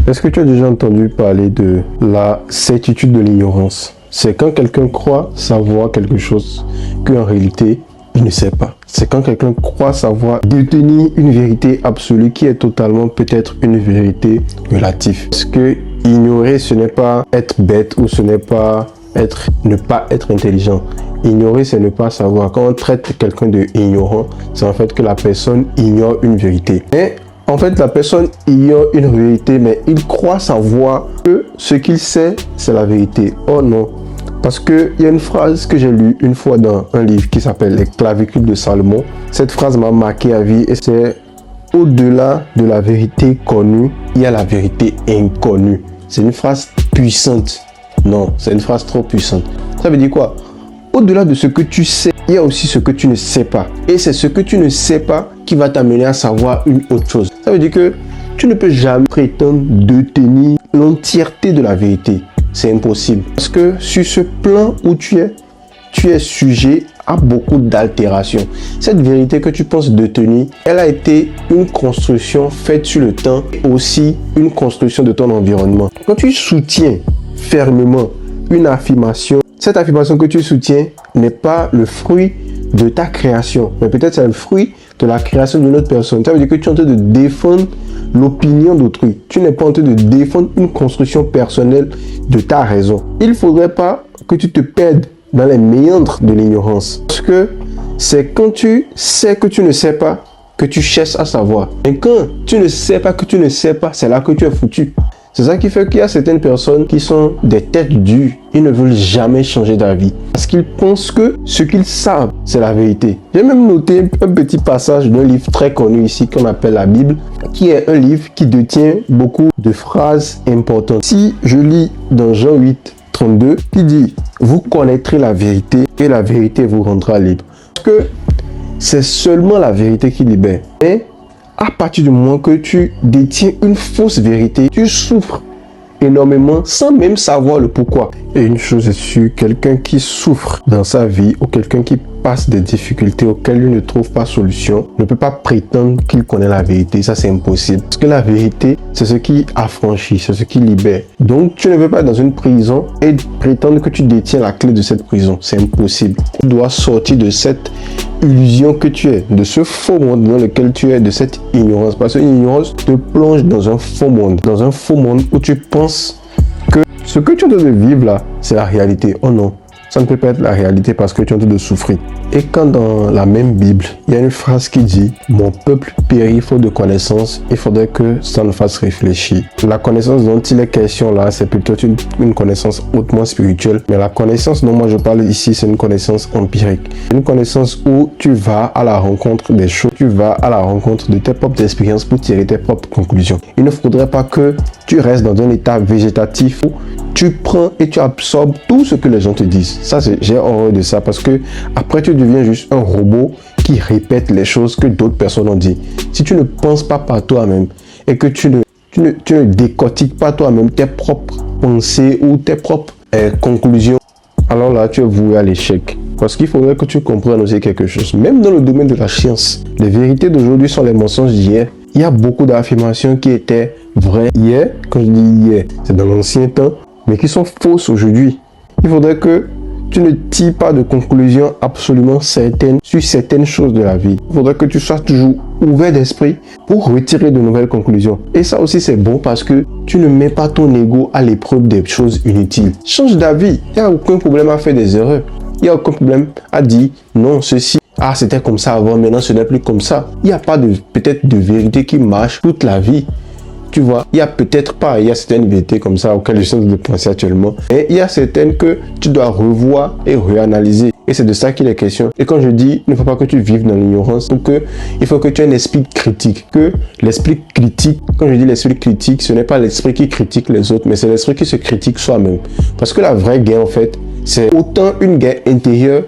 Est-ce que tu as déjà entendu parler de la certitude de l'ignorance? C'est quand quelqu'un croit savoir quelque chose qu'en réalité, il ne sait pas. C'est quand quelqu'un croit savoir détenir une vérité absolue qui est totalement peut-être une vérité relative. Parce que ignorer, ce n'est pas être bête ou ce n'est pas ne pas être intelligent. Ignorer, c'est ne pas savoir. Quand on traite quelqu'un de ignorant, c'est en fait que la personne ignore une vérité. Mais en fait, la personne ignore une vérité, mais il croit savoir que ce qu'il sait, c'est la vérité. Oh non. Parce qu'il y a une phrase que j'ai lue une fois dans un livre qui s'appelle Les clavicules de Salomon. Cette phrase m'a marqué à vie et c'est au-delà de la vérité connue, il y a la vérité inconnue. C'est une phrase puissante. Non, c'est une phrase trop puissante. Ça veut dire quoi? Au-delà de ce que tu sais, il y a aussi ce que tu ne sais pas. Et c'est ce que tu ne sais pas qui va t'amener à savoir une autre chose. Ça veut dire que tu ne peux jamais prétendre détenir l'entièreté de la vérité. C'est impossible. Parce que sur ce plan où tu es sujet à beaucoup d'altérations. Cette vérité que tu penses détenir, elle a été une construction faite sur le temps et aussi une construction de ton environnement. Quand tu soutiens fermement une affirmation, cette affirmation que tu soutiens n'est pas le fruit de ta création, mais peut-être c'est le fruit de la création d'une autre personne. Ça veut dire que tu es en train de défendre l'opinion d'autrui. Tu n'es pas en train de défendre une construction personnelle de ta raison. Il ne faudrait pas que tu te perdes dans les méandres de l'ignorance. Parce que c'est quand tu sais que tu ne sais pas que tu cherches à savoir. Et quand tu ne sais pas que tu ne sais pas, c'est là que tu es foutu. C'est ça qui fait qu'il y a certaines personnes qui sont des têtes dures. Ils ne veulent jamais changer d'avis. Parce qu'ils pensent que ce qu'ils savent, c'est la vérité. J'ai même noté un petit passage d'un livre très connu ici qu'on appelle la Bible, qui est un livre qui détient beaucoup de phrases importantes. Si je lis dans Jean 8, 32, qui dit « Vous connaîtrez la vérité et la vérité vous rendra libre. » Parce que c'est seulement la vérité qui libère. Et à partir du moment que tu détiens une fausse vérité, tu souffres énormément sans même savoir le pourquoi. Et une chose est sûre, quelqu'un qui souffre dans sa vie ou quelqu'un qui passe des difficultés auxquelles il ne trouve pas solution ne peut pas prétendre qu'il connaît la vérité. Ça, c'est impossible. Parce que la vérité, c'est ce qui affranchit, c'est ce qui libère. Donc, tu ne veux pas être dans une prison et prétendre que tu détiens la clé de cette prison. C'est impossible. Tu dois sortir de cette illusion que tu es, de ce faux monde dans lequel tu es, de cette ignorance. Parce que l'ignorance te plonge dans un faux monde où tu penses que ce que tu es en train de vivre là, c'est la réalité. Oh non, ça ne peut pas être la réalité parce que tu es en train de souffrir. Et quand dans la même Bible, il y a une phrase qui dit « Mon peuple périt faute de connaissance », il faudrait que ça nous fasse réfléchir. La connaissance dont il est question là, c'est plutôt une connaissance hautement spirituelle. Mais la connaissance dont moi je parle ici, c'est une connaissance empirique. Une connaissance où tu vas à la rencontre des choses, tu vas à la rencontre de tes propres expériences pour tirer tes propres conclusions. Il ne faudrait pas que tu restes dans un état végétatif où tu prends et tu absorbes tout ce que les gens te disent. Ça, j'ai horreur de ça parce que après tu deviens juste un robot qui répète les choses que d'autres personnes ont dit. Si tu ne penses pas par toi-même et que tu ne décortiques pas toi-même tes propres pensées ou tes propres conclusions, alors là, tu es voué à l'échec. Parce qu'il faudrait que tu comprennes aussi quelque chose. Même dans le domaine de la science, les vérités d'aujourd'hui sont les mensonges d'hier. Il y a beaucoup d'affirmations qui étaient vraies hier. Quand je dis hier, c'est dans l'ancien temps, mais qui sont fausses aujourd'hui. Il faudrait que tu ne tires pas de conclusions absolument certaines sur certaines choses de la vie. Il faudrait que tu sois toujours ouvert d'esprit pour retirer de nouvelles conclusions. Et ça aussi, c'est bon parce que tu ne mets pas ton ego à l'épreuve des choses inutiles. Change d'avis. Il n'y a aucun problème à faire des erreurs. Il n'y a aucun problème à dire non, ceci. Ah, c'était comme ça avant, maintenant ce n'est plus comme ça. Il n'y a pas peut-être de vérité qui marche toute la vie. Tu vois, il y a peut-être pas, il y a certaines vérités comme ça auxquelles je suis en train de penser actuellement. Et il y a certaines que tu dois revoir et réanalyser. Et c'est de ça qu'il est question. Et quand je dis, il ne faut pas que tu vives dans l'ignorance, donc il faut que tu aies un esprit critique. Que l'esprit critique, quand je dis l'esprit critique, ce n'est pas l'esprit qui critique les autres, mais c'est l'esprit qui se critique soi-même. Parce que la vraie guerre, en fait, c'est autant une guerre intérieure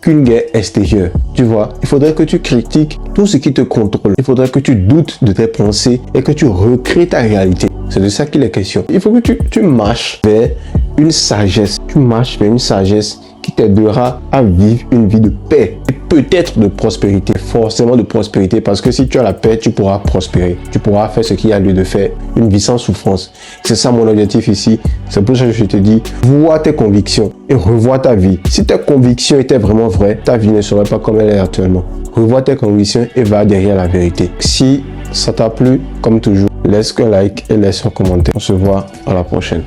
qu'une guerre extérieure. Tu vois, il faudrait que tu critiques tout ce qui te contrôle. Il faudrait que tu doutes de tes pensées et que tu recrées ta réalité. C'est de ça qu'il est question. Il faut que tu marches vers une sagesse. Tu marches vers une sagesse qui t'aidera à vivre une vie de paix et peut-être de prospérité, forcément de prospérité, parce que si tu as la paix, tu pourras prospérer, tu pourras faire ce qu'il y a lieu de faire, une vie sans souffrance. C'est ça mon objectif ici. C'est pour ça que je te dis, vois tes convictions et revois ta vie. Si tes convictions étaient vraiment vraies, ta vie ne serait pas comme elle est actuellement. Revois tes convictions et va derrière la vérité. Si ça t'a plu, comme toujours, laisse un like et laisse un commentaire. On se voit à la prochaine.